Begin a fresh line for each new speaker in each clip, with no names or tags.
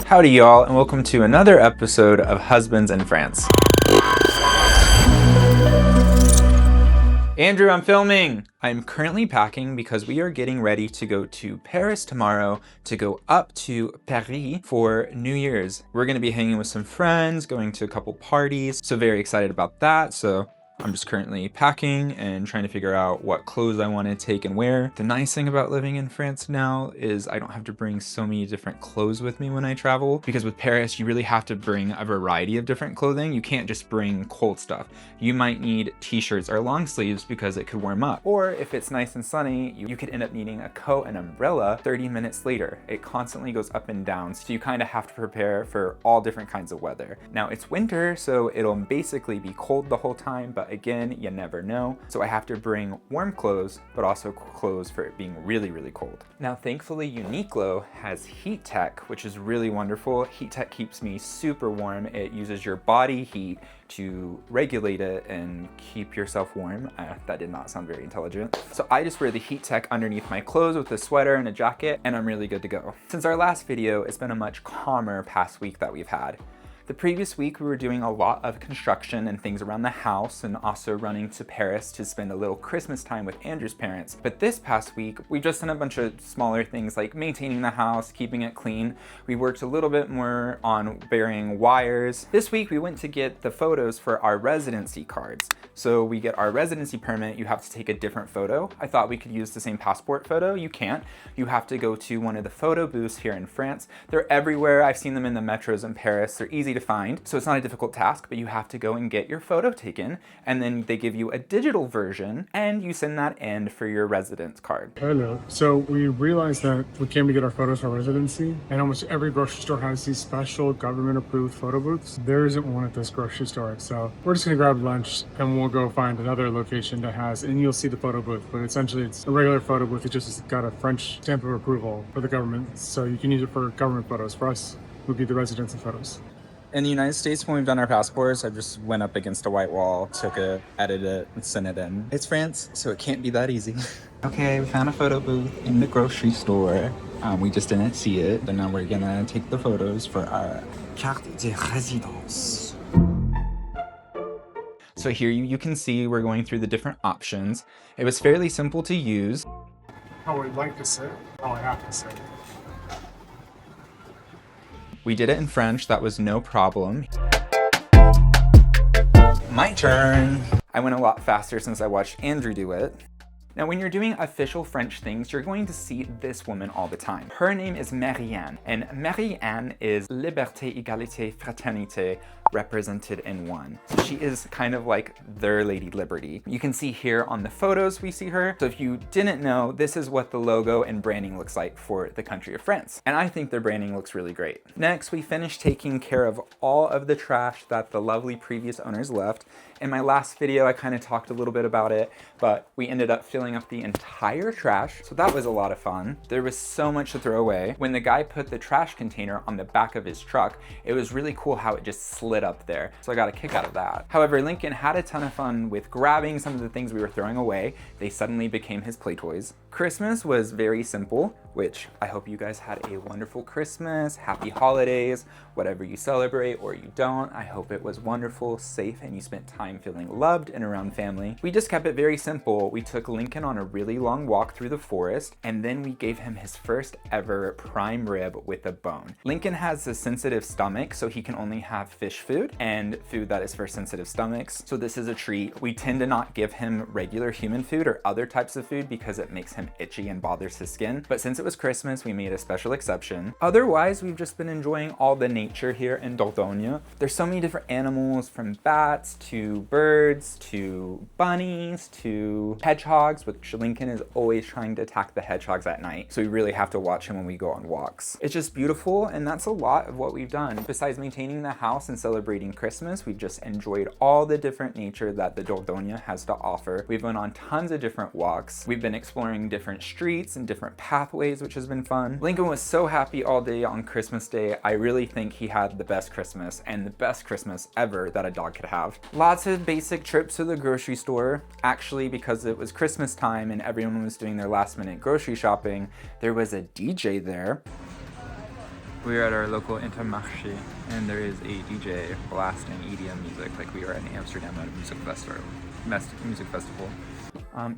Howdy y'all, and welcome to another episode of Husbands in France. Andrew, I'm filming! I'm currently packing because we are getting ready to go to Paris tomorrow to go up to Paris for New Year's. We're gonna be hanging with some friends, going to a couple parties, so very excited about that. So I'm just currently packing and trying to figure out what clothes I want to take and wear. The nice thing about living in France now is I don't have to bring so many different clothes with me when I travel, because with Paris you really have to bring a variety of different clothing. You can't just bring cold stuff. You might need t-shirts or long sleeves because it could warm up. Or if it's nice and sunny, you could end up needing a coat and umbrella 30 minutes later. It constantly goes up and down, so you kind of have to prepare for all different kinds of weather. Now it's winter, so it'll basically be cold the whole time, but again, you never know. So I have to bring warm clothes, but also clothes for it being really, really cold. Now, thankfully, Uniqlo has heat tech, which is really wonderful. Heat tech keeps me super warm. It uses your body heat to regulate it and keep yourself warm. That did not sound very intelligent. So I just wear the heat tech underneath my clothes with a sweater and a jacket, and I'm really good to go. Since our last video, it's been a much calmer past week that we've had. The previous week, we were doing a lot of construction and things around the house, and also running to Paris to spend a little Christmas time with Andrew's parents. But this past week, we've just done a bunch of smaller things like maintaining the house, keeping it clean. We worked a little bit more on burying wires. This week, we went to get the photos for our residency cards. So we get our residency permit, you have to take a different photo. I thought we could use the same passport photo. You can't. You have to go to one of the photo booths here in France. They're everywhere. I've seen them in the metros in Paris. They're easy to find, so it's not a difficult task, but you have to go and get your photo taken, and then they give you a digital version, and you send that in for your residence card.
Hello. So we realized that we came to get our photos for residency, and almost every grocery store has these special government-approved photo booths. There isn't one at this grocery store, so we're just gonna grab lunch, and we'll go find another location that has, and you'll see the photo booth, but essentially it's a regular photo booth. It just has got a French stamp of approval for the government, so you can use it for government photos. For us, would be the residency photos.
In the United States, when we've done our passports, I just went up against a white wall, took it, edited it, and sent it in. It's France, so it can't be that easy. Okay, we found a photo booth in the grocery store. We just didn't see it, but now we're gonna take the photos for our carte de résidence. So here you can see we're going through the different options. It was fairly simple to use.
How I'd like to sit, how I have to sit.
We did it in French, that was no problem. My turn. I went a lot faster since I watched Andrew do it. Now, when you're doing official French things, you're going to see this woman all the time. Her name is Marianne, and Marianne is liberté, égalité, fraternité represented in one. So she is kind of like their Lady Liberty. You can see here on the photos we see her. So if you didn't know, this is what the logo and branding looks like for the country of France. And I think their branding looks really great. Next, we finished taking care of all of the trash that the lovely previous owners left. In my last video, I kind of talked a little bit about it, but we ended up filling up the entire trash. So that was a lot of fun. There was so much to throw away. When the guy put the trash container on the back of his truck, it was really cool how it just slid up there. So I got a kick out of that. However, Lincoln had a ton of fun with grabbing some of the things we were throwing away. They suddenly became his play toys. Christmas was very simple, which I hope you guys had a wonderful Christmas, happy holidays, whatever you celebrate or you don't. I hope it was wonderful, safe, and you spent time feeling loved and around family. We just kept it very simple. We took Lincoln on a really long walk through the forest, and then we gave him his first ever prime rib with a bone. Lincoln has a sensitive stomach, so he can only have fish food and food that is for sensitive stomachs. So this is a treat. We tend to not give him regular human food or other types of food because it makes him itchy and bothers his skin. But since it was Christmas, we made a special exception. Otherwise, we've just been enjoying all the nature here in Dordogne. There's so many different animals, from bats to birds to bunnies to hedgehogs, which Lincoln is always trying to attack the hedgehogs at night. So we really have to watch him when we go on walks. It's just beautiful, and that's a lot of what we've done. Besides maintaining the house and celebrating Christmas, we've just enjoyed all the different nature that the Dordogne has to offer. We've been on tons of different walks. We've been exploring different streets and different pathways, which has been fun. Lincoln was so happy all day on Christmas Day. I really think he had the best Christmas, and the best Christmas ever that a dog could have. Lots of basic trips to the grocery store. Actually, because it was Christmas time and everyone was doing their last minute grocery shopping, there was a DJ there. We are at our local Intermarché, and there is a DJ blasting EDM music like we are in Amsterdam at a music festival.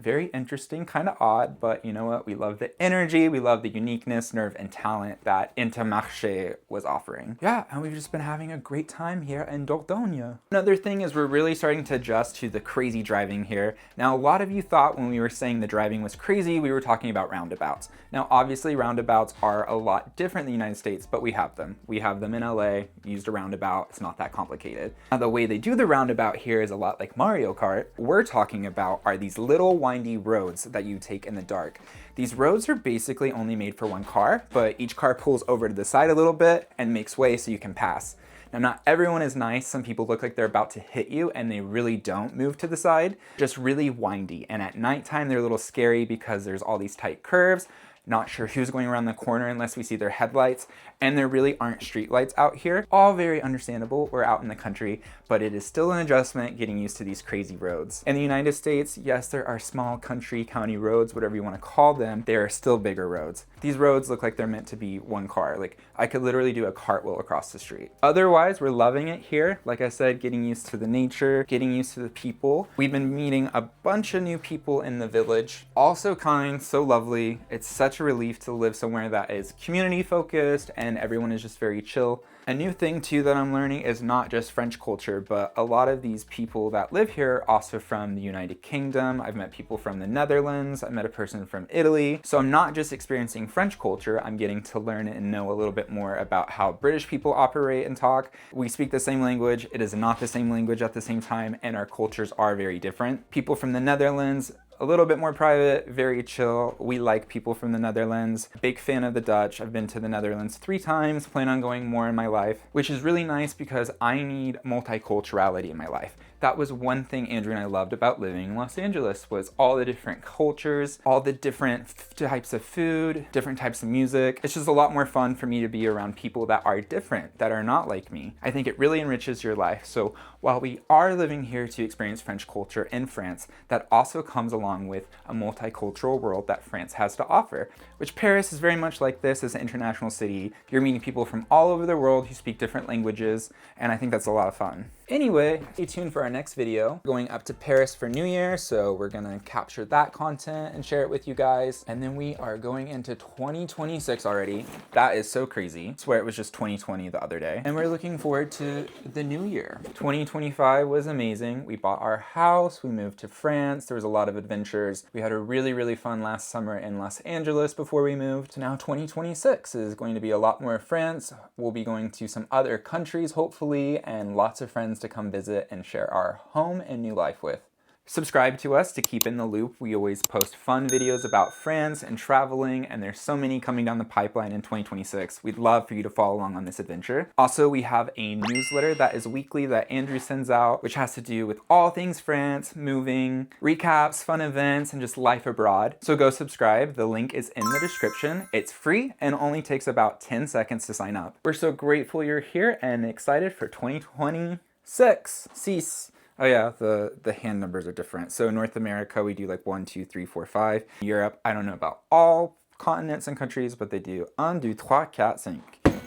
Very interesting, kind of odd, but you know what? We love the energy, we love the uniqueness, nerve, and talent that Intermarché was offering. Yeah, and we've just been having a great time here in Dordogne. Another thing is we're really starting to adjust to the crazy driving here. Now, a lot of you thought when we were saying the driving was crazy, we were talking about roundabouts. Now, obviously, roundabouts are a lot different in the United States, but we have them. We have them in LA, used a roundabout, it's not that complicated. Now, the way they do the roundabout here is a lot like Mario Kart. We're talking about are these little windy roads that you take in the dark. These roads are basically only made for one car, but each car pulls over to the side a little bit and makes way so you can pass. Now, not everyone is nice. Some people look like they're about to hit you and they really don't move to the side. Just really windy. And at nighttime, they're a little scary because there's all these tight curves. Not sure who's going around the corner unless we see their headlights, and there really aren't street lights out here. All very understandable, we're out in the country, but it is still an adjustment getting used to these crazy roads. In the United States, yes, there are small country, county roads, whatever you want to call them, they are still bigger roads. These roads look like they're meant to be one car. Like, I could literally do a cartwheel across the street. Otherwise, we're loving it here. Like I said, getting used to the nature, getting used to the people. We've been meeting a bunch of new people in the village. All so kind, so lovely. It's such a relief to live somewhere that is community focused and everyone is just very chill. A new thing too that I'm learning is not just French culture, but a lot of these people that live here are also from the United Kingdom. I've met people from the Netherlands. I met a person from Italy. So I'm not just experiencing French culture, I'm getting to learn and know a little bit more about how British people operate and talk. We speak the same language. It is not the same language at the same time, and our cultures are very different. People from the Netherlands, a little bit more private, very chill. We like people from the Netherlands. Big fan of the Dutch. I've been to the Netherlands 3 times, plan on going more in my life, which is really nice because I need multiculturality in my life. That was one thing Andrew and I loved about living in Los Angeles, was all the different cultures, all the different types of food, different types of music. It's just a lot more fun for me to be around people that are different, that are not like me. I think it really enriches your life. So while we are living here to experience French culture in France, that also comes along with a multicultural world that France has to offer, which Paris is very much like this as an international city. You're meeting people from all over the world who speak different languages, and I think that's a lot of fun. Anyway, stay tuned for our next video. We're going up to Paris for New Year, so we're gonna capture that content and share it with you guys. And then we are going into 2026 already. That is so crazy. I swear it was just 2020 the other day. And we're looking forward to the new year. 2025 was amazing. We bought our house, we moved to France, there was a lot of adventures. We had a really, really fun last summer in Los Angeles before we moved. Now 2026 is going to be a lot more France. We'll be going to some other countries, hopefully, and lots of friends to come visit and share our home and new life with. Subscribe to us to keep in the loop. We always post fun videos about France and traveling, and there's so many coming down the pipeline in 2026. We'd love for you to follow along on this adventure. Also, we have a newsletter that is weekly that Andrew sends out, which has to do with all things France, moving, recaps, fun events, and just life abroad. So go subscribe. The link is in the description. It's free and only takes about 10 seconds to sign up. We're so grateful you're here and excited for 2026. Six. Oh yeah, the hand numbers are different. So North America, we do like 1, 2, 3, 4, 5. Europe, I don't know about all continents and countries, but they do 1, 2, 3, 4, 5.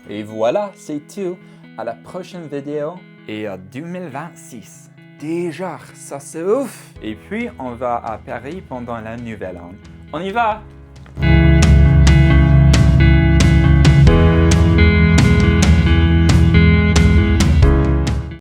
Et voilà, c'est tout. À la prochaine vidéo et à 2026. Déjà, ça c'est ouf. Et puis, on va à Paris pendant la nouvelle an. On y va!